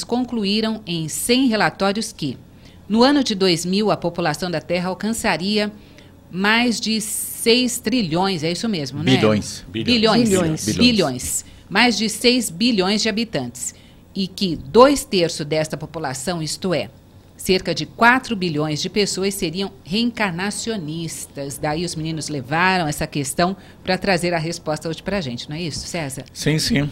concluíram em 100 relatórios que, no ano de 2000, a população da Terra alcançaria mais de 6 trilhões, é isso mesmo, né? Bilhões. Mais de 6 bilhões de habitantes. E que 2/3 desta população, isto é, cerca de 4 bilhões de pessoas, seriam reencarnacionistas. Daí os meninos levaram essa questão para trazer a resposta hoje para a gente, não é isso, César? Sim, sim.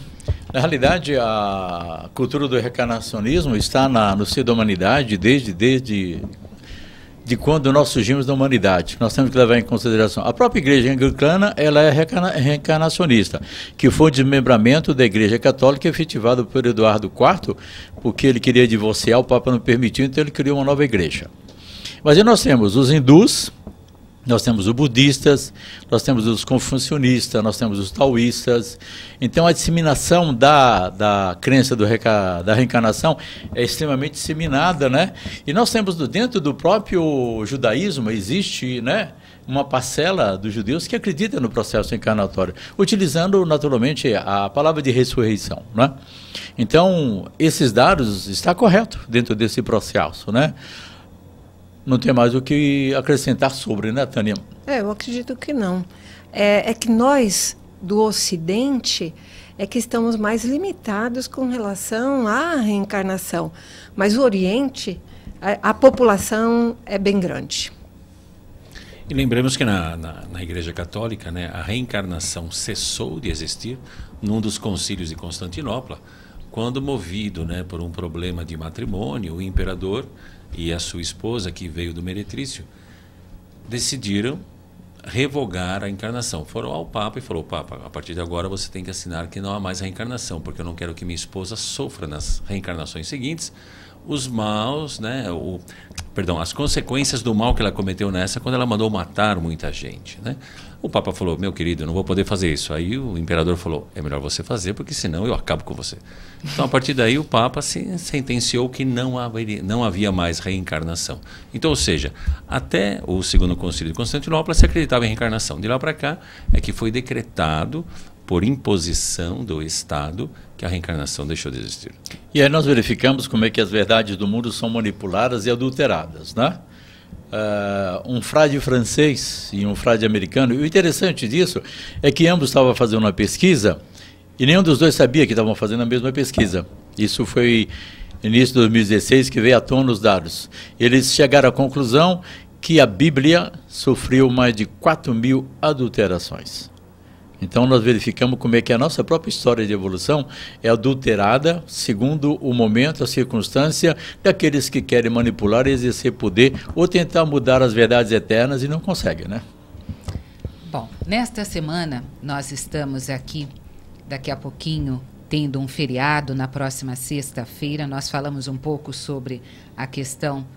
Na realidade, a cultura do reencarnacionismo está no seio da humanidade desde quando nós surgimos da humanidade. Nós temos que levar em consideração. A própria igreja anglicana, ela é reencarnacionista, que foi o desmembramento da igreja católica efetivado por Eduardo IV, porque ele queria divorciar, o Papa não permitiu, então ele criou uma nova igreja. Mas aí nós temos os hindus, nós temos os budistas, nós temos os confucionistas, nós temos os taoístas. Então a disseminação da crença da reencarnação é extremamente disseminada, né? E nós temos dentro do próprio judaísmo, existe, né, uma parcela dos judeus que acredita no processo encarnatório, utilizando naturalmente a palavra de ressurreição, né? Então esses dados estão corretos dentro desse processo, né? Não tem mais o que acrescentar sobre, né, Tânia? Eu acredito que não. É que nós, do Ocidente, é que estamos mais limitados com relação à reencarnação. Mas o Oriente, a população é bem grande. E lembremos que na Igreja Católica, né, a reencarnação cessou de existir num dos concílios de Constantinopla, quando movido, né, por um problema de matrimônio, o imperador e a sua esposa, que veio do meretrício, decidiram revogar a encarnação. Foram ao Papa e falou: Papa, a partir de agora você tem que assinar que não há mais reencarnação, porque eu não quero que minha esposa sofra nas reencarnações seguintes os maus, né, as consequências do mal que ela cometeu nessa, quando ela mandou matar muita gente, né? O Papa falou: meu querido, eu não vou poder fazer isso. Aí o imperador falou: é melhor você fazer, porque senão eu acabo com você. Então, a partir daí, o Papa sentenciou que não havia mais reencarnação. Então, ou seja, até o segundo concílio de Constantinopla se acreditava em reencarnação. De lá para cá é que foi decretado, por imposição do Estado, que a reencarnação deixou de existir. E aí nós verificamos como é que as verdades do mundo são manipuladas e adulteradas, né? Um frade francês e um frade americano, e o interessante disso é que ambos estavam fazendo uma pesquisa e nenhum dos dois sabia que estavam fazendo a mesma pesquisa. Isso foi no início de 2016 que veio à tona os dados. Eles chegaram à conclusão que a Bíblia sofreu mais de 4.000 adulterações. Então nós verificamos como é que a nossa própria história de evolução é adulterada segundo o momento, a circunstância daqueles que querem manipular e exercer poder ou tentar mudar as verdades eternas e não conseguem, né? Bom, nesta semana nós estamos aqui, daqui a pouquinho, tendo um feriado. Na próxima sexta-feira nós falamos um pouco sobre a questão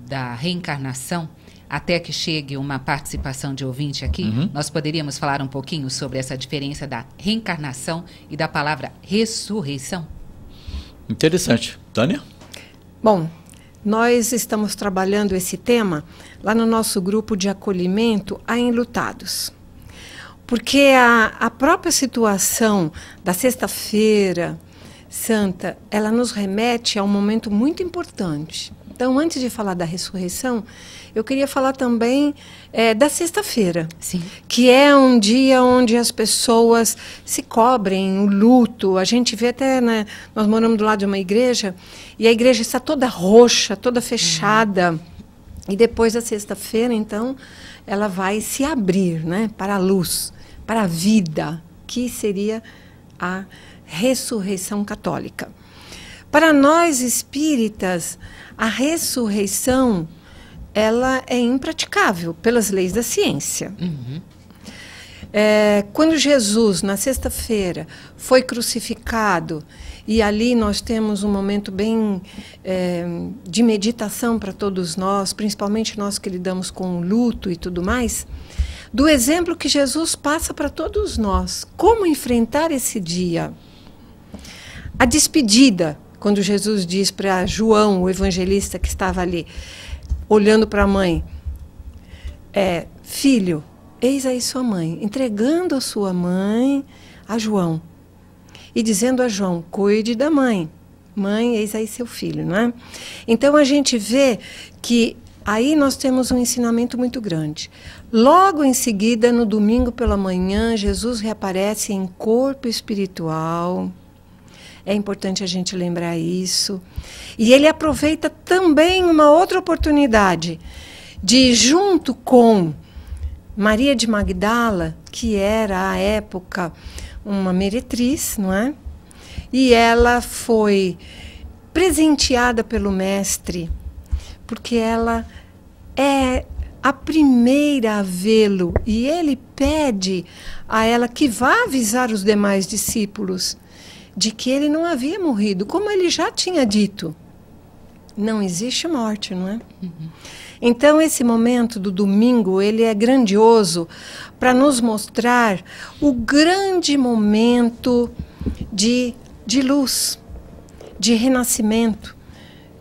da reencarnação. Até que chegue uma participação de ouvinte aqui, nós poderíamos falar um pouquinho sobre essa diferença da reencarnação e da palavra ressurreição? Interessante. Tânia? Bom, nós estamos trabalhando esse tema lá no nosso grupo de acolhimento a enlutados. Porque a própria situação da Sexta-feira Santa, ela nos remete a um momento muito importante. Então, antes de falar da ressurreição, eu queria falar também da sexta-feira, que é um dia onde as pessoas se cobrem, o luto. A gente vê até, né, nós moramos do lado de uma igreja, e a igreja está toda roxa, toda fechada. E depois da sexta-feira, então, ela vai se abrir, né, para a luz, para a vida, que seria a ressurreição católica. Para nós espíritas, a ressurreição, ela é impraticável pelas leis da ciência. Quando Jesus, na sexta-feira, foi crucificado, e ali nós temos um momento bem de meditação para todos nós, principalmente nós que lidamos com o luto e tudo mais, do exemplo que Jesus passa para todos nós. Como enfrentar esse dia? A despedida, quando Jesus diz para João, o evangelista que estava ali, olhando para a mãe, filho, eis aí sua mãe, entregando a sua mãe a João. E dizendo a João, cuide da mãe, Mãe, eis aí seu filho, não é? Então a gente vê que aí nós temos um ensinamento muito grande. Logo em seguida, no domingo pela manhã, Jesus reaparece em corpo espiritual. É importante a gente lembrar isso. E ele aproveita também uma outra oportunidade de, junto com Maria de Magdala, que era, à época, uma meretriz, não é? E ela foi presenteada pelo Mestre, porque ela é a primeira a vê-lo. E ele pede a ela que vá avisar os demais discípulos de que ele não havia morrido, como ele já tinha dito. Não existe morte, não é? Uhum. Então, esse momento do domingo, ele é grandioso para nos mostrar o grande momento de luz, de renascimento,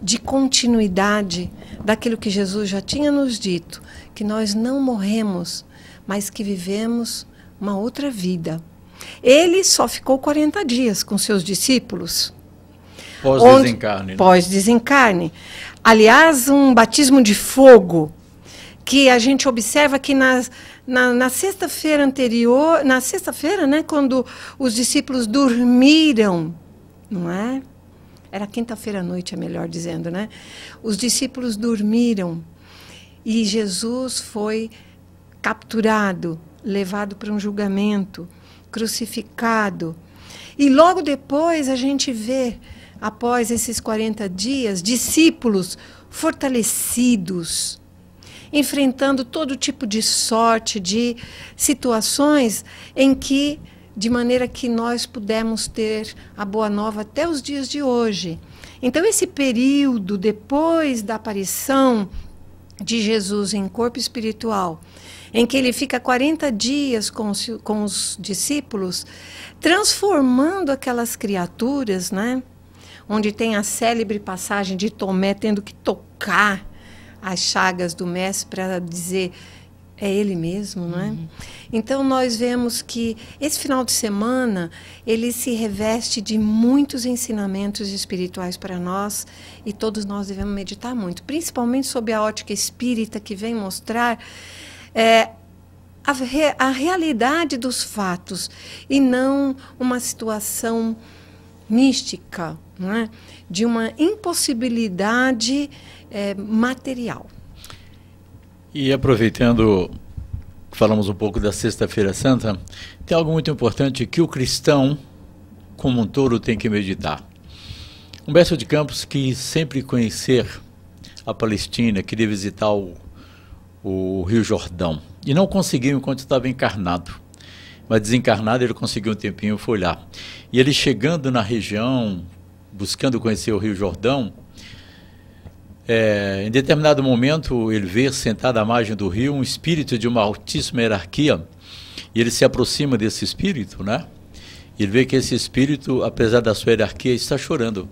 de continuidade daquilo que Jesus já tinha nos dito, que nós não morremos, mas que vivemos uma outra vida. Ele só ficou 40 dias com seus discípulos. Pós-desencarne. Né? Pós-desencarne. Aliás, um batismo de fogo, que a gente observa que na sexta-feira anterior, na sexta-feira, né, quando os discípulos dormiram, não é? Era quinta-feira à noite, é melhor dizendo, né? Os discípulos dormiram e Jesus foi capturado, levado para um julgamento, crucificado. E logo depois a gente vê, após esses 40 dias, discípulos fortalecidos, enfrentando todo tipo de sorte, de situações em que, de maneira que nós pudemos ter a boa nova até os dias de hoje. Então, esse período depois da aparição de Jesus em corpo espiritual, em que ele fica 40 dias com os discípulos, transformando aquelas criaturas, né? Onde tem a célebre passagem de Tomé tendo que tocar as chagas do Mestre para dizer, é ele mesmo, não é? Uhum. Então, nós vemos que esse final de semana, ele se reveste de muitos ensinamentos espirituais para nós, e todos nós devemos meditar muito, principalmente sob a ótica espírita, que vem mostrar a realidade dos fatos, e não uma situação mística, não é? De uma impossibilidade material. E aproveitando, falamos um pouco da Sexta-feira Santa, tem algo muito importante que o cristão, como um todo, tem que meditar. Humberto de Campos quis sempre conhecer a Palestina, queria visitar o Rio Jordão, e não conseguiu enquanto estava encarnado. Mas desencarnado ele conseguiu um tempinho, foi lá. E ele chegando na região, buscando conhecer o Rio Jordão, em determinado momento ele vê sentado à margem do rio um espírito de uma altíssima hierarquia, e ele se aproxima desse espírito, né? E ele vê que esse espírito, apesar da sua hierarquia, está chorando.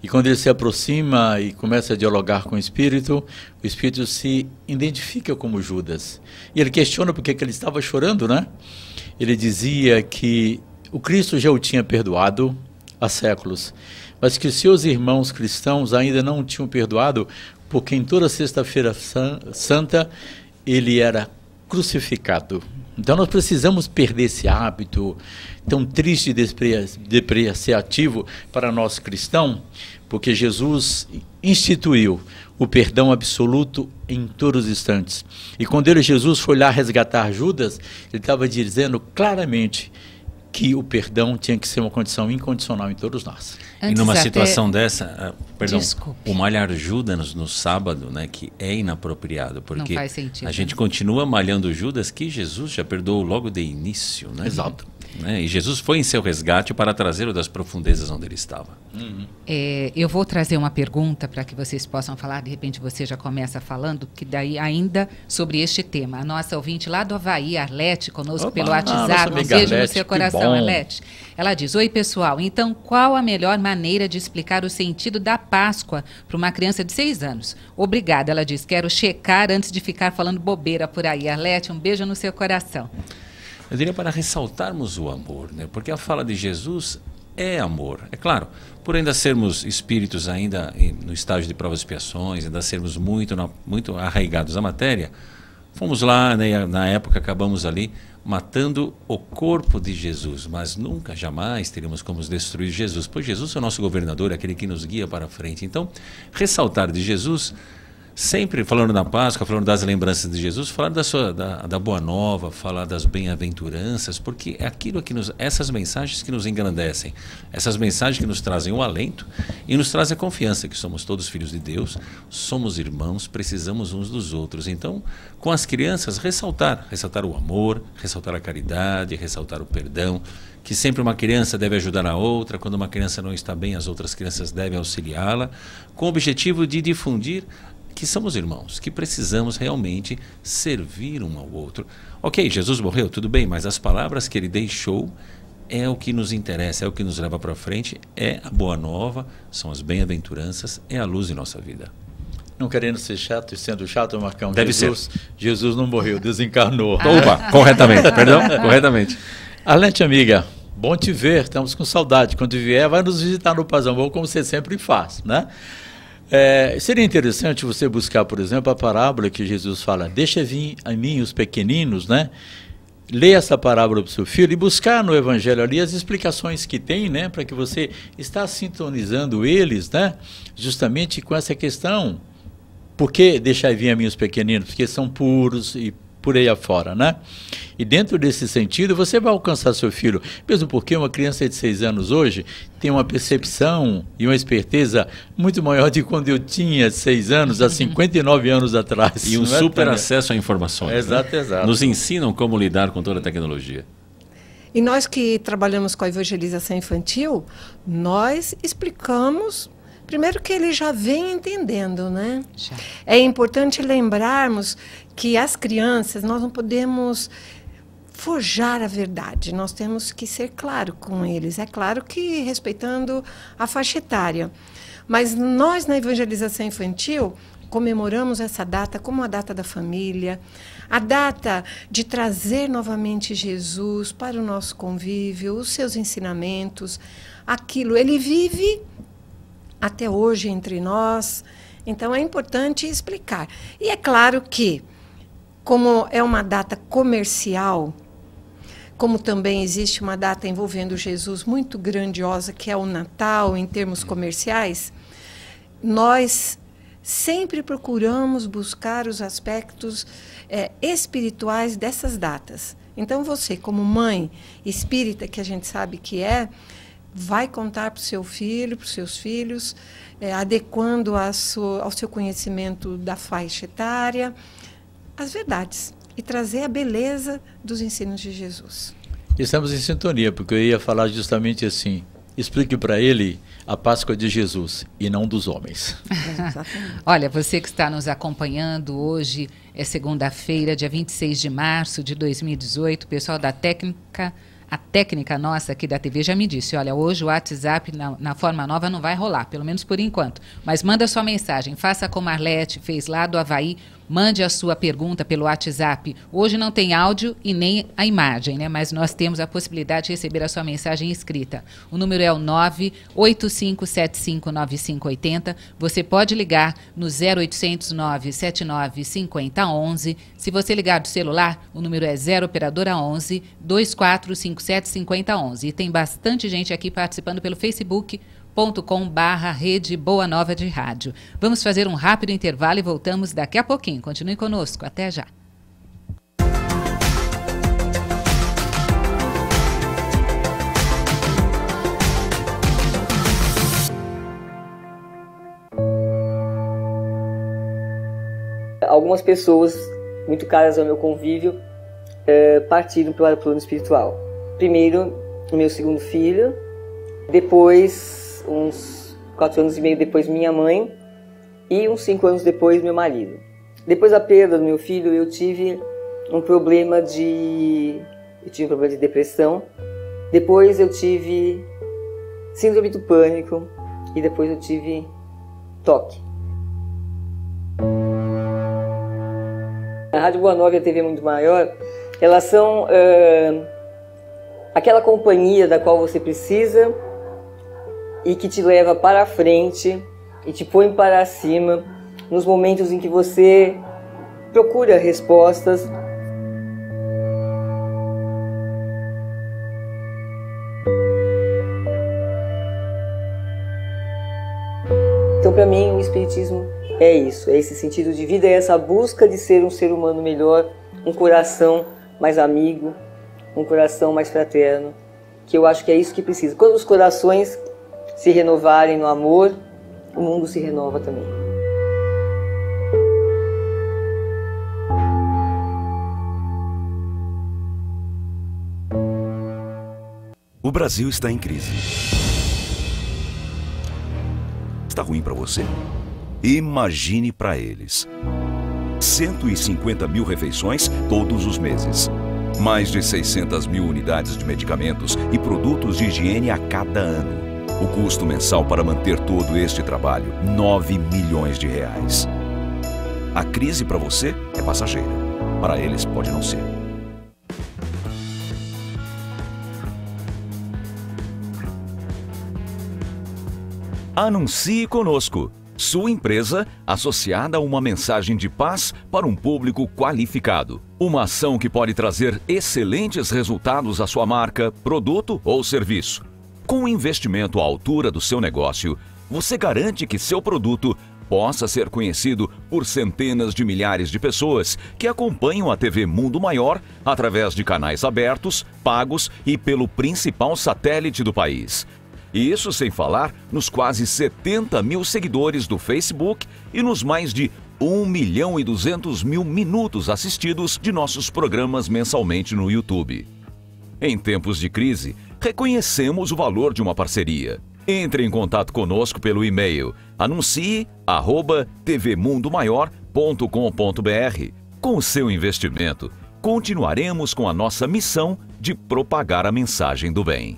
E quando ele se aproxima e começa a dialogar com o espírito se identifica como Judas. E ele questiona por que ele estava chorando, né? Ele dizia que o Cristo já o tinha perdoado há séculos, mas que seus irmãos cristãos ainda não o tinham perdoado, porque em toda Sexta-feira Santa ele era crucificado. Então nós precisamos perder esse hábito tão triste e depreciativo para nós cristãos, porque Jesus instituiu o perdão absoluto em todos os instantes. E quando Jesus foi lá resgatar Judas, ele estava dizendo claramente que o perdão tinha que ser uma condição incondicional em todos nós. E numa situação dessa, o malhar Judas no sábado, né, que é inapropriado, porque não faz sentido, a gente continua malhando Judas, que Jesus já perdoou logo de início, né? Exato. E Jesus foi em seu resgate para trazê-lo das profundezas onde ele estava. Uhum. Eu vou trazer uma pergunta para que vocês possam falar, de repente você já começa falando, que daí ainda sobre este tema. A nossa ouvinte lá do Havaí, Arlete, conosco pelo WhatsApp, um beijo Arlete, no seu coração, Arlete. Ela diz, oi pessoal, então qual a melhor maneira de explicar o sentido da Páscoa para uma criança de 6 anos? Obrigada, ela diz, quero checar antes de ficar falando bobeira por aí. Arlete, um beijo no seu coração. Eu diria para ressaltarmos o amor, né? Porque a fala de Jesus é amor. É claro, por ainda sermos espíritos ainda no estágio de provas e expiações, ainda sermos muito arraigados à matéria, fomos lá, né, na época acabamos ali matando o corpo de Jesus, mas nunca, jamais teríamos como destruir Jesus, pois Jesus é o nosso governador, é aquele que nos guia para a frente. Então, ressaltar de Jesus, sempre falando na Páscoa, falando das lembranças de Jesus, falar da Boa Nova, falar das bem-aventuranças, porque é aquilo que essas mensagens que nos engrandecem, essas mensagens que nos trazem o alento e nos trazem a confiança que somos todos filhos de Deus, somos irmãos, precisamos uns dos outros. Então, com as crianças, ressaltar o amor, ressaltar a caridade, ressaltar o perdão, que sempre uma criança deve ajudar a outra, quando uma criança não está bem, as outras crianças devem auxiliá-la, com o objetivo de difundir que somos irmãos, que precisamos realmente servir um ao outro. Ok, Jesus morreu, tudo bem, mas as palavras que ele deixou é o que nos interessa, é o que nos leva para frente, é a boa nova, são as bem-aventuranças, é a luz em nossa vida. Não querendo ser chato e sendo chato, Marcão, Deve ser. Jesus não morreu, desencarnou. Opa, corretamente, perdão, corretamente. Arlete, amiga, bom te ver, estamos com saudade. Quando vier, vai nos visitar no Pazambou, como você sempre faz, né? Seria interessante você buscar, por exemplo, a parábola que Jesus fala, deixa vir a mim os pequeninos, né? Lê essa parábola para o seu filho e buscar no Evangelho ali as explicações que tem, né? Para que você está sintonizando eles, né? Justamente com essa questão. Por que deixar vir a mim os pequeninos? Porque são puros e por aí afora, né? E dentro desse sentido, você vai alcançar seu filho, mesmo porque uma criança de 6 anos hoje tem uma percepção e uma esperteza muito maior de quando eu tinha 6 anos, há 59 anos atrás. E um super acesso a informações. Exato, né? exato. Nos ensinam como lidar com toda a tecnologia. E nós que trabalhamos com a evangelização infantil, nós explicamos, primeiro que ele já vem entendendo, né? Já. É importante lembrarmos que as crianças, nós não podemos forjar a verdade, nós temos que ser claro com eles. É claro que respeitando a faixa etária. Mas nós, na evangelização infantil, comemoramos essa data como a data da família, a data de trazer novamente Jesus para o nosso convívio, os seus ensinamentos, aquilo. Ele vive até hoje entre nós, então é importante explicar. E é claro que, como é uma data comercial, como também existe uma data envolvendo Jesus muito grandiosa, que é o Natal, em termos comerciais, nós sempre procuramos buscar os aspectos espirituais dessas datas. Então, você, como mãe espírita, que a gente sabe que vai contar para o seu filho, para os seus filhos, adequando ao seu conhecimento da faixa etária, as verdades e trazer a beleza dos ensinos de Jesus. Estamos em sintonia, porque eu ia falar justamente assim, explique para ele a Páscoa de Jesus e não dos homens. Olha, você que está nos acompanhando, hoje é segunda-feira, dia 26 de março de 2018, o pessoal da técnica... A técnica nossa aqui da TV já me disse, olha, hoje o WhatsApp na forma nova não vai rolar, pelo menos por enquanto. Mas manda sua mensagem, faça como a Arlete fez lá do Havaí, mande a sua pergunta pelo WhatsApp. Hoje não tem áudio e nem a imagem, né? Mas nós temos a possibilidade de receber a sua mensagem escrita. O número é o 985759580. Você pode ligar no 0800 979 5011. Se você ligar do celular, o número é 0 operadora 11 2457 5011. E tem bastante gente aqui participando pelo facebook.com/Rede Boa Nova de Rádio. Vamos fazer um rápido intervalo e voltamos daqui a pouquinho. Continue conosco. Até já. Algumas pessoas muito caras ao meu convívio partiram para o plano espiritual. Primeiro, o meu segundo filho, depois, uns 4 anos e meio depois, minha mãe, e uns 5 anos depois, meu marido. Depois da perda do meu filho, eu tive um problema de depressão. Depois eu tive síndrome do pânico e depois eu tive toque. A Rádio Boa Nova e a TV Muito Maior, elas são aquela companhia da qual você precisa e que te leva para frente e te põe para cima nos momentos em que você procura respostas. Então, para mim, o Espiritismo é isso, é esse sentido de vida, é essa busca de ser um ser humano melhor, um coração mais amigo, um coração mais fraterno, que eu acho que é isso que precisa. Quando os corações se renovarem no amor, o mundo se renova também. O Brasil está em crise. Está ruim para você? Imagine para eles. 150 mil refeições todos os meses. Mais de 600 mil unidades de medicamentos e produtos de higiene a cada ano. O custo mensal para manter todo este trabalho, R$ 9 milhões. A crise para você é passageira. Para eles pode não ser. Anuncie conosco. Sua empresa associada a uma mensagem de paz para um público qualificado. Uma ação que pode trazer excelentes resultados à sua marca, produto ou serviço. Com um investimento à altura do seu negócio, você garante que seu produto possa ser conhecido por centenas de milhares de pessoas que acompanham a TV Mundo Maior através de canais abertos, pagos e pelo principal satélite do país. E isso sem falar nos quase 70 mil seguidores do Facebook e nos mais de 1.200.000 minutos assistidos de nossos programas mensalmente no YouTube. Em tempos de crise, reconhecemos o valor de uma parceria. Entre em contato conosco pelo e-mail anuncie@tvmundomaior.com.br. Com o seu investimento, continuaremos com a nossa missão de propagar a mensagem do bem.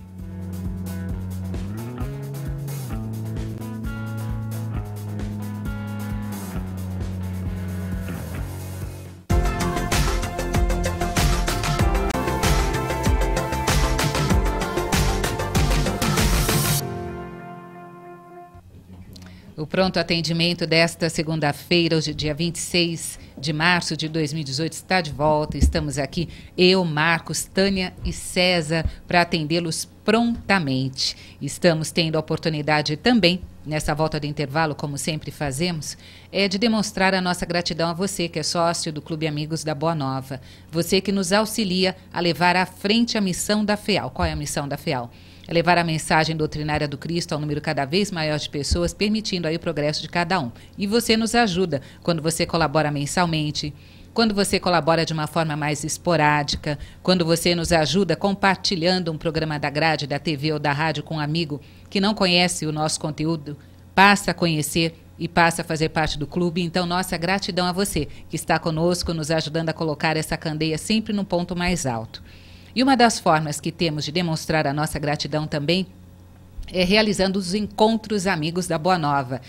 O pronto atendimento desta segunda-feira, hoje dia 26 de março de 2018, está de volta. Estamos aqui, eu, Marcos, Tânia e César, para atendê-los prontamente. Estamos tendo a oportunidade também, nessa volta de intervalo, como sempre fazemos, de demonstrar a nossa gratidão a você, que é sócio do Clube Amigos da Boa Nova. Você que nos auxilia a levar à frente a missão da FEAL. Qual é a missão da FEAL? É levar a mensagem doutrinária do Cristo ao número cada vez maior de pessoas, permitindo aí o progresso de cada um. E você nos ajuda quando você colabora mensalmente, quando você colabora de uma forma mais esporádica, quando você nos ajuda compartilhando um programa da grade, da TV ou da rádio com um amigo que não conhece o nosso conteúdo, passa a conhecer e passa a fazer parte do clube. Então, nossa gratidão a você que está conosco, nos ajudando a colocar essa candeia sempre no ponto mais alto. E uma das formas que temos de demonstrar a nossa gratidão também é realizando os encontros Amigos da Boa Nova.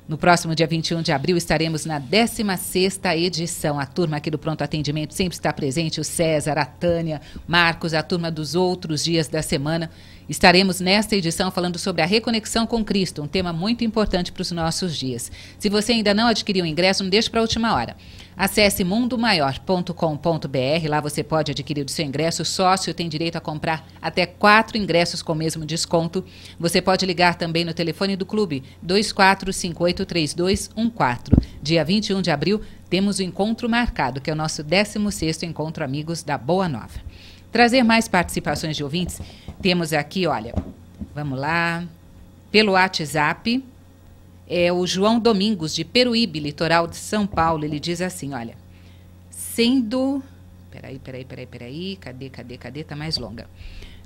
No próximo dia 21 de abril estaremos na 16ª edição. A turma aqui do Pronto Atendimento sempre está presente, o César, a Tânia, Marcos, a turma dos outros dias da semana. Estaremos nesta edição falando sobre a reconexão com Cristo, um tema muito importante para os nossos dias. Se você ainda não adquiriu o ingresso, não deixe para a última hora. Acesse mundomaior.com.br, lá você pode adquirir o seu ingresso. O sócio tem direito a comprar até 4 ingressos com o mesmo desconto. Você pode ligar também no telefone do clube, 24583214. Dia 21 de abril, temos o encontro marcado, que é o nosso 16º Encontro Amigos da Boa Nova. Trazer mais participações de ouvintes, temos aqui, olha, vamos lá, pelo WhatsApp, o João Domingos, de Peruíbe, litoral de São Paulo. Ele diz assim, olha, sendo... Peraí, cadê? Tá mais longa.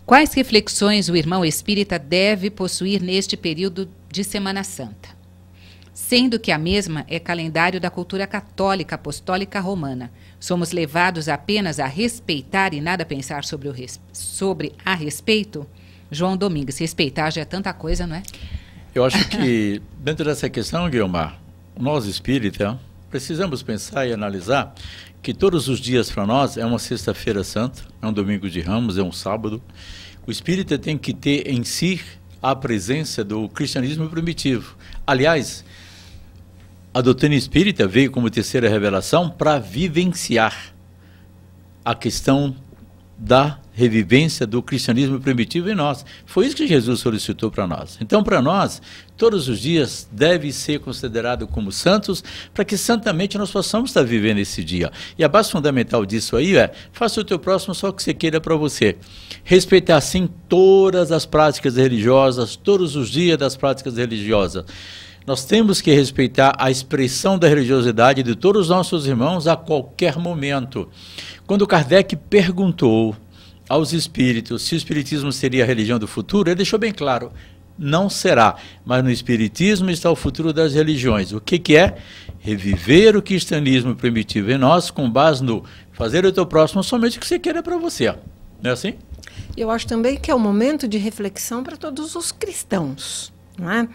Quais reflexões o irmão espírita deve possuir neste período de Semana Santa? Sendo que a mesma é calendário da cultura católica apostólica romana. Somos levados apenas a respeitar e nada pensar sobre a respeito? João Domingos, respeitar já é tanta coisa, não é? Eu acho que, dentro dessa questão, Guilmar, nós espíritas precisamos pensar e analisar que todos os dias para nós é uma sexta-feira santa, é um domingo de Ramos, é um sábado. O espírita tem que ter em si à presença do cristianismo primitivo. Aliás, a doutrina espírita veio como terceira revelação para vivenciar a questão da revivência do cristianismo primitivo em nós. Foi isso que Jesus solicitou para nós. Então, para nós, todos os dias deve ser considerado como santos, para que santamente nós possamos estar vivendo esse dia. E a base fundamental disso aí é: faça o teu próximo só o que você queira para você. Respeitar, sim, todas as práticas religiosas, todos os dias das práticas religiosas. Nós temos que respeitar a expressão da religiosidade de todos os nossos irmãos a qualquer momento. Quando Kardec perguntou aos espíritos se o espiritismo seria a religião do futuro, ele deixou bem claro: não será, mas no espiritismo está o futuro das religiões. O que é? Reviver o cristianismo primitivo em nós, com base no fazer o teu próximo somente o que você queira para você. Não é assim? Eu acho também que é um momento de reflexão para todos os cristãos, não é?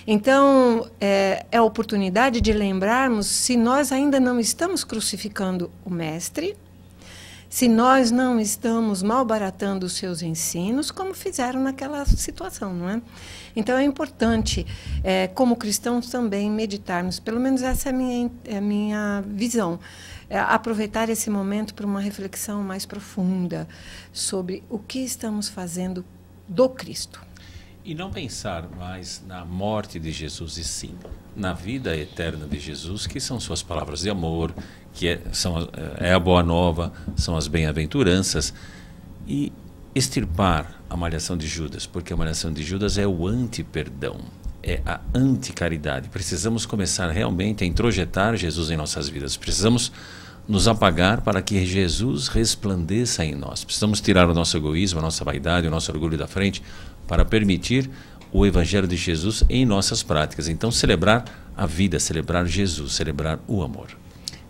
Então, é a oportunidade de lembrarmos se nós ainda não estamos crucificando o Mestre, se nós não estamos malbaratando os seus ensinos, como fizeram naquela situação, não é? Então, é importante, como cristãos, também meditarmos, pelo menos essa é a minha visão, aproveitar esse momento para uma reflexão mais profunda sobre o que estamos fazendo do Cristo. E não pensar mais na morte de Jesus, e sim na vida eterna de Jesus, que são suas palavras de amor, que é a boa nova, são as bem-aventuranças, e extirpar a malhação de Judas, porque a malhação de Judas é o anti-perdão, é a anti-caridade. Precisamos começar realmente a introjetar Jesus em nossas vidas, precisamos nos apagar para que Jesus resplandeça em nós. Precisamos tirar o nosso egoísmo, a nossa vaidade, o nosso orgulho da frente, para permitir o Evangelho de Jesus em nossas práticas. Então, celebrar a vida, celebrar Jesus, celebrar o amor.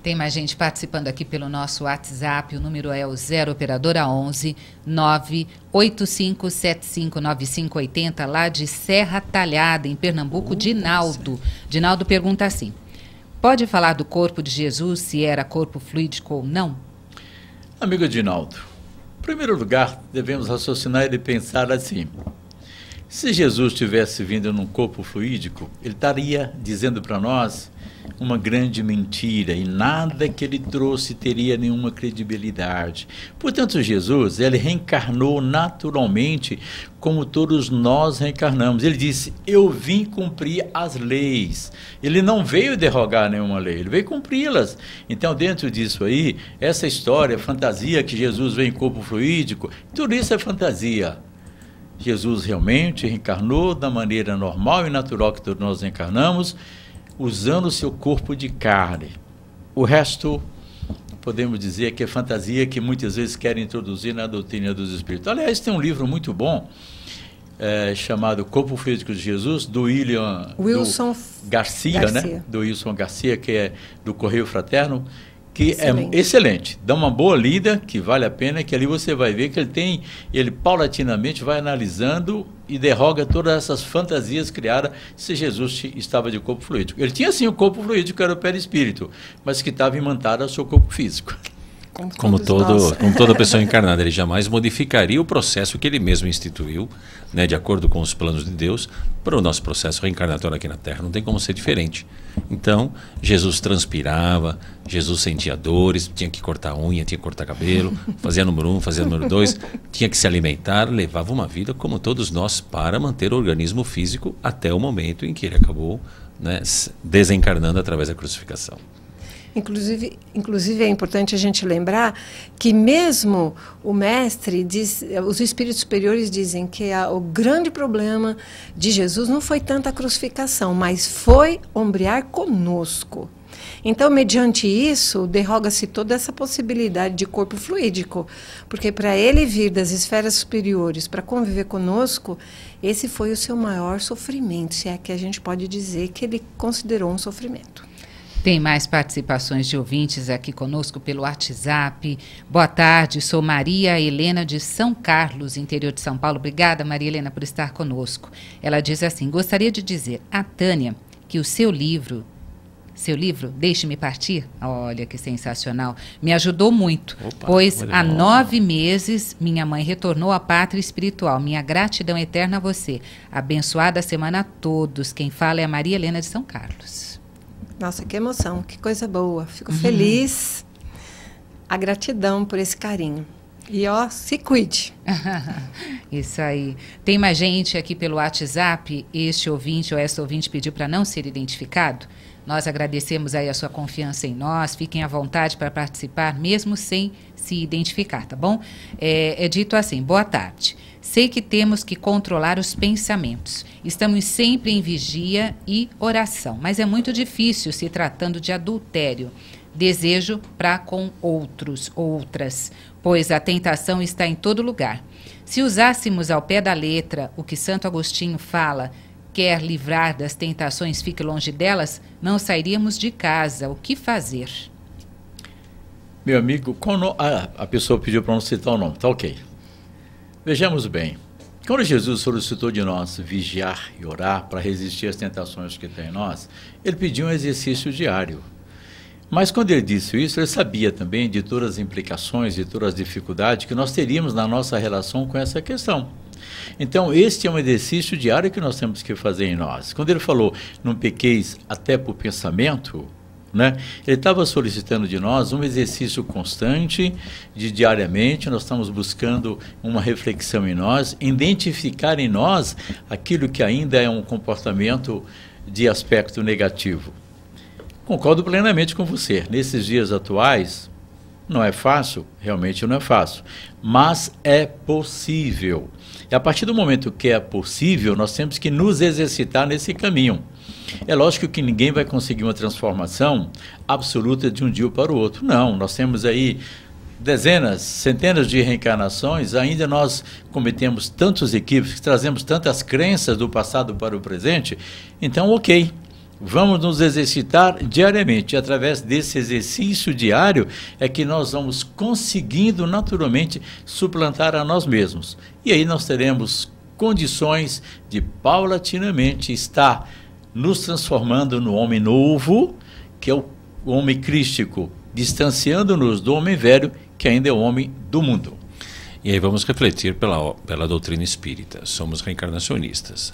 Tem mais gente participando aqui pelo nosso WhatsApp. O número é o 0 operadora 11 985759580, lá de Serra Talhada, em Pernambuco. Dinaldo. Dinaldo pergunta assim: pode falar do corpo de Jesus, se era corpo fluídico ou não? Amigo Dinaldo, em primeiro lugar, devemos raciocinar e pensar assim: se Jesus tivesse vindo num corpo fluídico, ele estaria dizendo para nós uma grande mentira, e nada que ele trouxe teria nenhuma credibilidade. Portanto, Jesus, ele reencarnou naturalmente, como todos nós reencarnamos. Ele disse: eu vim cumprir as leis. Ele não veio derrogar nenhuma lei, ele veio cumpri-las. Então, dentro disso aí, essa história, fantasia que Jesus veio em corpo fluídico, tudo isso é fantasia. Jesus realmente reencarnou da maneira normal e natural que todos nós encarnamos, usando o seu corpo de carne. O resto, podemos dizer que é fantasia que muitas vezes querem introduzir na doutrina dos Espíritos. Aliás, tem um livro muito bom, chamado Corpo Fluídico de Jesus, do Wilson Garcia, né? Do Wilson Garcia, que é do Correio Fraterno, que excelente. É excelente. Dá uma boa lida, que vale a pena, que ali você vai ver que ele paulatinamente vai analisando e derroga todas essas fantasias criadas se Jesus estava de corpo fluídico. Ele tinha sim o corpo fluídico, que era o perispírito, mas que estava imantado ao seu corpo físico. Como toda pessoa encarnada, ele jamais modificaria o processo que ele mesmo instituiu, né, de acordo com os planos de Deus, para o nosso processo reencarnatório aqui na Terra. Não tem como ser diferente. Então, Jesus transpirava, Jesus sentia dores, tinha que cortar a unha, tinha que cortar cabelo, fazia número 1, fazia número 2, tinha que se alimentar, levava uma vida como todos nós para manter o organismo físico até o momento em que ele acabou, né, desencarnando através da crucificação. Inclusive é importante a gente lembrar que mesmo o mestre os espíritos superiores dizem que o grande problema de Jesus não foi tanto a crucificação, mas foi ombrear conosco. Então, mediante isso, derroga-se toda essa possibilidade de corpo fluídico, porque para ele vir das esferas superiores para conviver conosco, esse foi o seu maior sofrimento, se é que a gente pode dizer que ele considerou um sofrimento. Tem mais participações de ouvintes aqui conosco pelo WhatsApp. Boa tarde, sou Maria Helena de São Carlos, interior de São Paulo. Obrigada, Maria Helena, por estar conosco. Ela diz assim: gostaria de dizer a Tânia que o seu livro seu livro, Deixe-me Partir, olha que sensacional, me ajudou muito, Opa, pois há 9 meses minha mãe retornou à pátria espiritual. Minha gratidão eterna a você. Abençoada semana a todos. Quem fala é a Maria Helena de São Carlos. Nossa, que emoção, que coisa boa. Fico feliz. A gratidão por esse carinho. E ó, se cuide. Isso aí. Tem mais gente aqui pelo WhatsApp. Este ouvinte ou esta ouvinte pediu para não ser identificado. Nós agradecemos aí a sua confiança em nós. Fiquem à vontade para participar, mesmo sem se identificar, tá bom? É dito assim: boa tarde. Sei que temos que controlar os pensamentos. Estamos sempre em vigia e oração, mas é muito difícil se tratando de adultério. Desejo para com outros, outras, pois a tentação está em todo lugar. Se usássemos ao pé da letra o que Santo Agostinho fala, quer livrar das tentações, fique longe delas, não sairíamos de casa. O que fazer? Meu amigo, a pessoa pediu para não citar o nome, tá ok. Vejamos bem, quando Jesus solicitou de nós vigiar e orar para resistir às tentações que tem em nós, ele pediu um exercício diário. Mas quando ele disse isso, ele sabia também de todas as implicações, de todas as dificuldades que nós teríamos na nossa relação com essa questão. Então, este é um exercício diário que nós temos que fazer em nós. Quando ele falou, não pequeis até por pensamento, né? Ele estava solicitando de nós um exercício constante, de diariamente, nós estamos buscando uma reflexão em nós, identificar em nós aquilo que ainda é um comportamento de aspecto negativo. Concordo plenamente com você. Nesses dias atuais, não é fácil, realmente não é fácil, mas é possível. E a partir do momento que é possível, nós temos que nos exercitar nesse caminho. É lógico que ninguém vai conseguir uma transformação absoluta de um dia para o outro. Não, nós temos aí dezenas, centenas de reencarnações, ainda nós cometemos tantos equívocos, trazemos tantas crenças do passado para o presente. Então, ok. Vamos nos exercitar diariamente. Através desse exercício diário é que nós vamos conseguindo naturalmente suplantar a nós mesmos. E aí nós teremos condições de paulatinamente estar nos transformando no homem novo, que é o homem crístico, distanciando-nos do homem velho, que ainda é o homem do mundo. E aí vamos refletir pela doutrina espírita. Somos reencarnacionistas.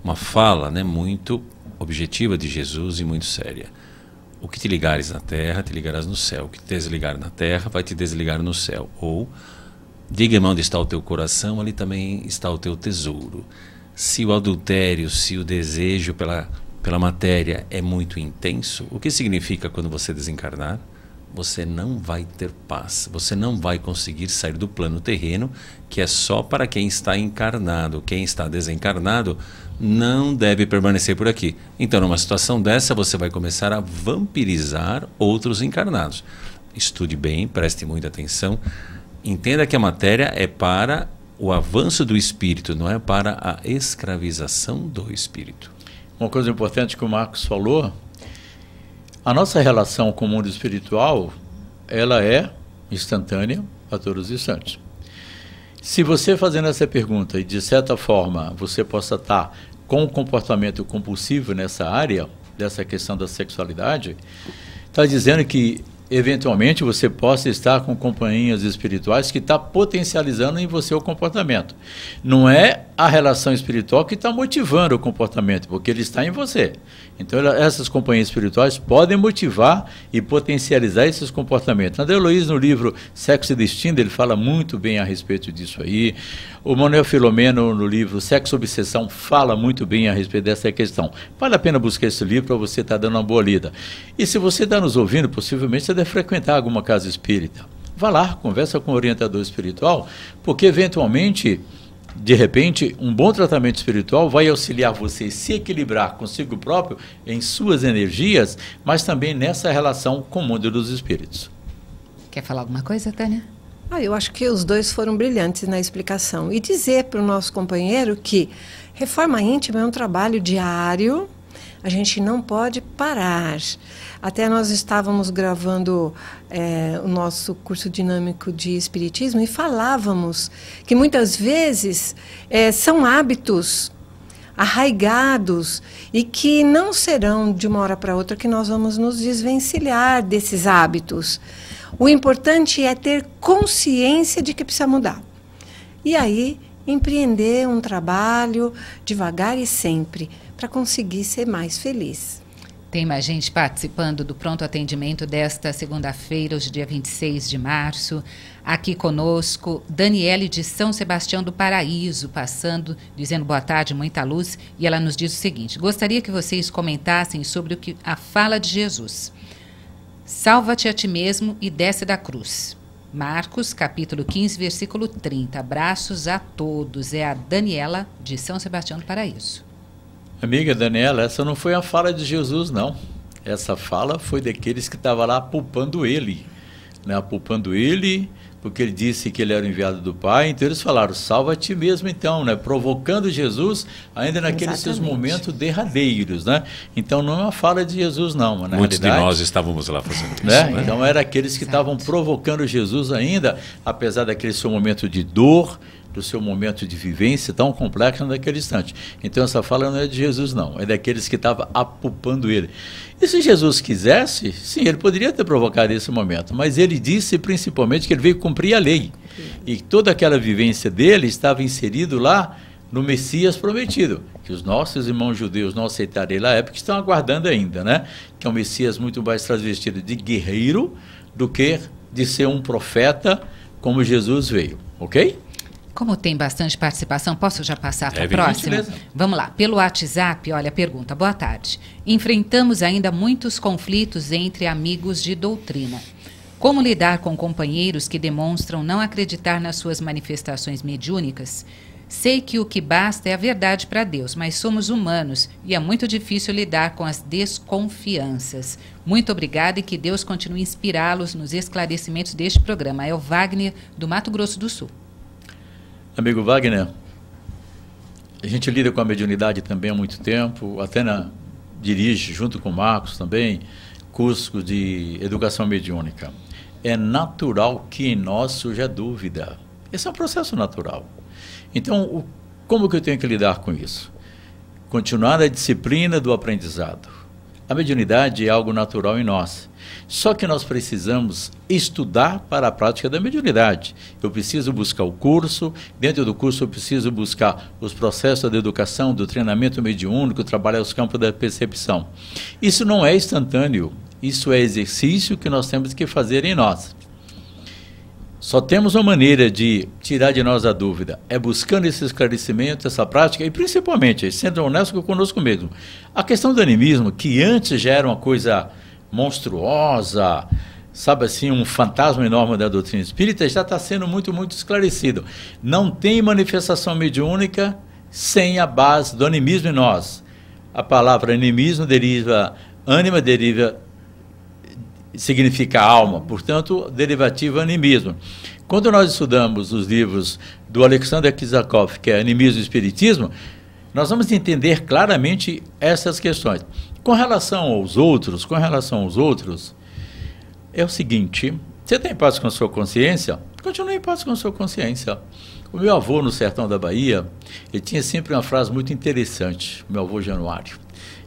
Uma fala, né, muito objetiva de Jesus e muito séria. O que te ligares na terra, te ligarás no céu. O que te desligar na terra, vai te desligar no céu. Ou, diga-me onde está o teu coração, ali também está o teu tesouro. Se o adultério, se o desejo pela matéria é muito intenso, o que significa quando você desencarnar? Você não vai ter paz, você não vai conseguir sair do plano terreno, que é só para quem está encarnado. Quem está desencarnado não deve permanecer por aqui. Então, numa situação dessa, você vai começar a vampirizar outros encarnados. Estude bem, preste muita atenção. Entenda que a matéria é para o avanço do espírito, não é para a escravização do espírito. Uma coisa importante que o Marcos falou, a nossa relação com o mundo espiritual, ela é instantânea a todos os instantes. Se você fazendo essa pergunta e de certa forma você possa estar com um comportamento compulsivo nessa área, dessa questão da sexualidade, está dizendo que eventualmente você possa estar com companhias espirituais que está potencializando em você o comportamento. Não é a relação espiritual que está motivando o comportamento, porque ele está em você. Então, essas companhias espirituais podem motivar e potencializar esses comportamentos. André Luiz, no livro Sexo e Destino, ele fala muito bem a respeito disso aí. O Manuel Filomeno, no livro Sexo e Obsessão, fala muito bem a respeito dessa questão. Vale a pena buscar esse livro para você estar dando uma boa lida. E se você está nos ouvindo, possivelmente você deve frequentar alguma casa espírita. Vá lá, conversa com o orientador espiritual, porque eventualmente, de repente, um bom tratamento espiritual vai auxiliar você a se equilibrar consigo próprio em suas energias, mas também nessa relação com o mundo dos espíritos. Quer falar alguma coisa, Tânia? Eu acho que os dois foram brilhantes na explicação. E dizer para o nosso companheiro que reforma íntima é um trabalho diário, a gente não pode parar. Até nós estávamos gravando o nosso curso dinâmico de espiritismo e falávamos que muitas vezes são hábitos arraigados e que não serão de uma hora para outra que nós vamos nos desvencilhar desses hábitos. O importante é ter consciência de que precisa mudar. E aí, empreender um trabalho devagar e sempre, para conseguir ser mais feliz. Tem mais gente participando do pronto atendimento desta segunda-feira, hoje dia 26 de março. Aqui conosco, Daniele de São Sebastião do Paraíso, passando, dizendo boa tarde, muita luz. E ela nos diz o seguinte: gostaria que vocês comentassem sobre a fala de Jesus. Salva-te a ti mesmo e desce da cruz. Marcos, capítulo 15, versículo 30. Abraços a todos. É a Daniela de São Sebastião do Paraíso. Amiga Daniela, essa não foi a fala de Jesus, não. Essa fala foi daqueles que estavam lá apupando ele. Né? Apupando ele, porque ele disse que ele era o enviado do Pai. Então eles falaram, salva a ti mesmo então, né? Provocando Jesus ainda naqueles seus momentos derradeiros. Né? Então não é uma fala de Jesus, não. Mas, muitos de nós estávamos lá fazendo isso. Né? Né? Então era aqueles que estavam provocando Jesus ainda, apesar daquele seu momento de dor, do seu momento de vivência tão complexo naquele instante. Então essa fala não é de Jesus, não. É daqueles que estavam apupando ele. E se Jesus quisesse, sim, ele poderia ter provocado esse momento, mas ele disse principalmente que ele veio cumprir a lei. E toda aquela vivência dele estava inserido lá no Messias prometido, que os nossos irmãos judeus não aceitaram ele à época, estão aguardando ainda, né? Que é um Messias muito mais transvestido de guerreiro do que de ser um profeta como Jesus veio, ok? Como tem bastante participação, posso já passar para a próxima? Beleza. Vamos lá. Pelo WhatsApp, olha a pergunta. Boa tarde. Enfrentamos ainda muitos conflitos entre amigos de doutrina. Como lidar com companheiros que demonstram não acreditar nas suas manifestações mediúnicas? Sei que o que basta é a verdade para Deus, mas somos humanos e é muito difícil lidar com as desconfianças. Muito obrigada e que Deus continue a inspirá-los nos esclarecimentos deste programa. É o Wagner, do Mato Grosso do Sul. Amigo Wagner, a gente lida com a mediunidade também há muito tempo, até dirige, junto com o Marcos também, curso de educação mediúnica. É natural que em nós surja dúvida. Esse é um processo natural. Então, como que eu tenho que lidar com isso? Continuar a disciplina do aprendizado. A mediunidade é algo natural em nós. Só que nós precisamos estudar para a prática da mediunidade. Eu preciso buscar o curso, dentro do curso eu preciso buscar os processos da educação, do treinamento mediúnico, trabalhar os campos da percepção. Isso não é instantâneo, isso é exercício que nós temos que fazer em nós. Só temos uma maneira de tirar de nós a dúvida, é buscando esse esclarecimento, essa prática, e principalmente, sendo honesto conosco mesmo. A questão do animismo, que antes já era uma coisa monstruosa, sabe assim, um fantasma enorme da doutrina espírita, já está sendo muito, muito esclarecido. Não tem manifestação mediúnica sem a base do animismo em nós. A palavra animismo deriva, ânima deriva, significa alma, portanto, derivativo animismo. Quando nós estudamos os livros do Alexander Kizakov, que é Animismo e Espiritismo, nós vamos entender claramente essas questões. Com relação aos outros, é o seguinte, você tem paz com a sua consciência? Continue em paz com a sua consciência. O meu avô, no sertão da Bahia, ele tinha sempre uma frase muito interessante, o meu avô Januário.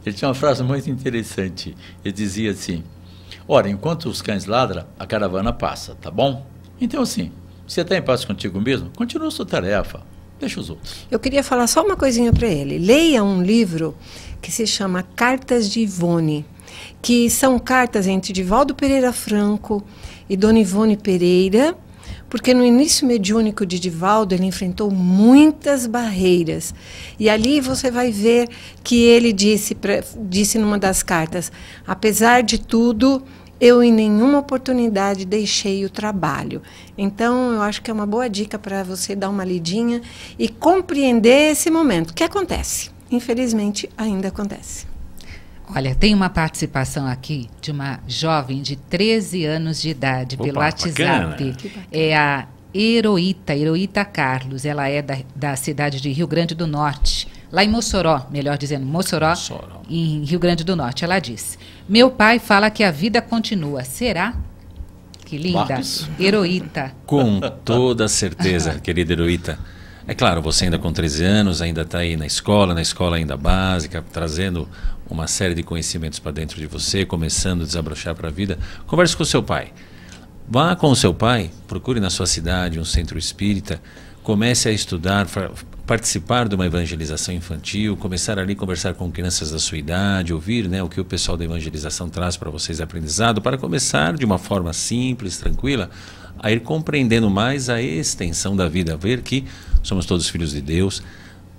Ele tinha uma frase muito interessante, ele dizia assim, ora, enquanto os cães ladram, a caravana passa, tá bom? Então assim, você está em paz contigo mesmo? Continua a sua tarefa, deixa os outros. Eu queria falar só uma coisinha para ele. Leia um livro que se chama Cartas de Ivone, que são cartas entre Divaldo Pereira Franco e Dona Ivone Pereira, porque no início mediúnico de Divaldo ele enfrentou muitas barreiras. E ali você vai ver que ele disse numa das cartas, apesar de tudo, eu em nenhuma oportunidade deixei o trabalho. Então, eu acho que é uma boa dica para você dar uma lidinha e compreender esse momento. O que acontece? Infelizmente, ainda acontece. Olha, tem uma participação aqui de uma jovem de 13 anos de idade, pelo WhatsApp. É a Heroíta Carlos. Ela é da cidade de Rio Grande do Norte. Lá em Mossoró, melhor dizendo, Mossoró, em Rio Grande do Norte. Ela diz, meu pai fala que a vida continua. Será? Que linda. Marcos. Heroíta. Com toda certeza, querida Heroíta. É claro, você ainda com 13 anos, ainda está aí na escola ainda básica, trazendo uma série de conhecimentos para dentro de você, começando a desabrochar para a vida. Converse com o seu pai. Vá com o seu pai, procure na sua cidade um centro espírita, comece a estudar, participar de uma evangelização infantil, começar ali a conversar com crianças da sua idade, ouvir, né, o que o pessoal da evangelização traz para vocês de aprendizado, para começar de uma forma simples, tranquila, a ir compreendendo mais a extensão da vida, ver que somos todos filhos de Deus,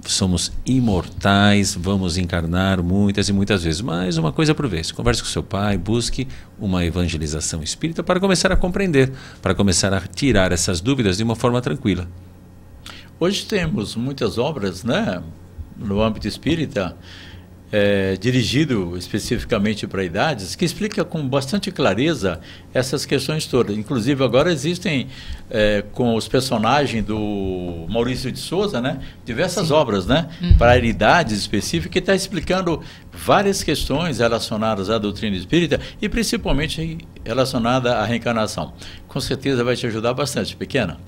somos imortais, vamos encarnar muitas e muitas vezes, mas uma coisa por vez. Converse com seu pai, busque uma evangelização espírita para começar a compreender, para começar a tirar essas dúvidas de uma forma tranquila. Hoje temos muitas obras, né, no âmbito espírita, dirigido especificamente para idades, que explica com bastante clareza essas questões todas. Inclusive agora existem, com os personagens do Maurício de Souza, né, diversas obras, né, para idades específicas, que está explicando várias questões relacionadas à doutrina espírita e principalmente relacionada à reencarnação. Com certeza vai te ajudar bastante, pequena.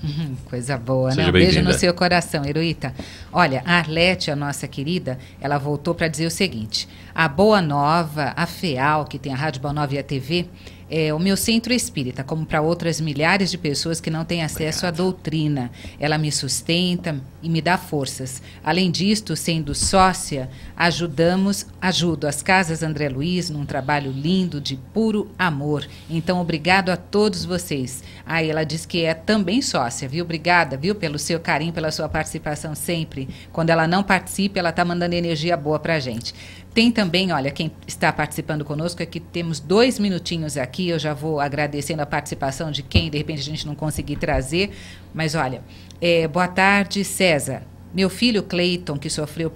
Coisa boa, né? Seja Um beijo bem-vinda. no seu coração, Heroíta. Olha, a Arlete, a nossa querida, ela voltou para dizer o seguinte: a Boa Nova, a FEAL, que tem a Rádio Boa Nova e a TV, é o meu centro espírita, como para outras milhares de pessoas que não têm acesso à doutrina. Ela me sustenta e me dá forças. Além disto, sendo sócia, ajudo as Casas André Luiz num trabalho lindo de puro amor. Então, obrigado a todos vocês. Ela diz que é também sócia, viu? Obrigada, viu, pelo seu carinho, pela sua participação sempre. Quando ela não participa, ela está mandando energia boa para a gente. Tem também, olha, quem está participando conosco, aqui temos 2 minutinhos aqui, eu já vou agradecendo a participação de quem, de repente, a gente não conseguir trazer, mas olha, boa tarde, César. Meu filho Cleiton, que sofreu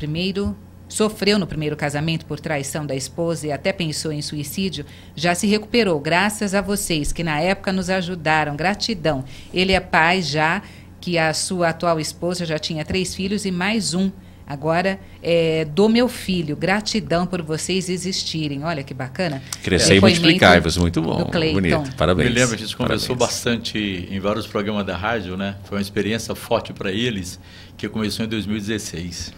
no primeiro casamento por traição da esposa e até pensou em suicídio, já se recuperou, graças a vocês, que na época nos ajudaram, gratidão. Ele é pai já, que a sua atual esposa já tinha 3 filhos e mais um. Agora, do meu filho, gratidão por vocês existirem. Olha que bacana. Crescer e multiplicar-vos, muito bom, bonito, parabéns. Me lembro, a gente conversou bastante em vários programas da rádio, né? Foi uma experiência forte para eles, que começou em 2016.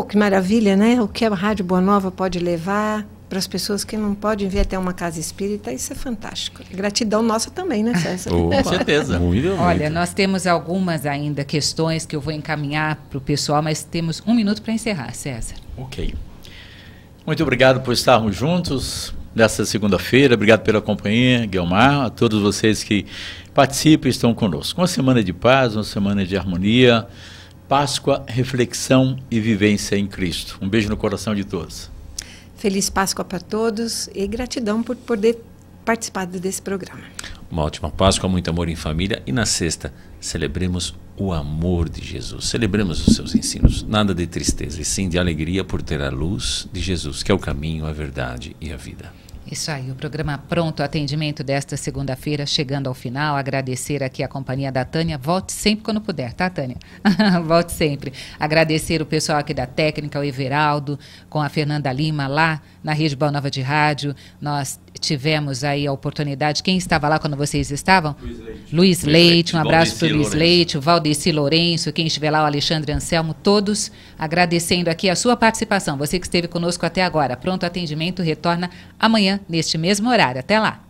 Que maravilha, né? O que a Rádio Boa Nova pode levar para as pessoas que não podem vir até uma casa espírita, isso é fantástico. Gratidão nossa também, né, César? Com certeza. Olha, nós temos algumas ainda questões que eu vou encaminhar para o pessoal, mas temos 1 minuto para encerrar, César. Ok. Muito obrigado por estarmos juntos nessa segunda-feira. Obrigado pela companhia, Guilmar, a todos vocês que participam e estão conosco. Uma semana de paz, uma semana de harmonia, Páscoa, reflexão e vivência em Cristo. Um beijo no coração de todos. Feliz Páscoa para todos e gratidão por poder participar desse programa. Uma ótima Páscoa, muito amor em família. E na sexta, celebremos o amor de Jesus. Celebremos os seus ensinos. Nada de tristeza, e sim de alegria por ter a luz de Jesus, que é o caminho, a verdade e a vida. Isso aí, o programa Pronto Atendimento desta segunda-feira, chegando ao final. Agradecer aqui a companhia da Tânia. Volte sempre quando puder, tá, Tânia? Volte sempre. Agradecer o pessoal aqui da técnica, o Everaldo, com a Fernanda Lima, lá na Rede Boa Nova de Rádio. Nós tivemos aí a oportunidade. Quem estava lá quando vocês estavam? Luiz Leite. Um abraço para o Luiz Leite, o Valdeci Lourenço, quem estiver lá, o Alexandre Anselmo, todos agradecendo aqui a sua participação. Você que esteve conosco até agora. Pronto Atendimento retorna amanhã, neste mesmo horário. Até lá.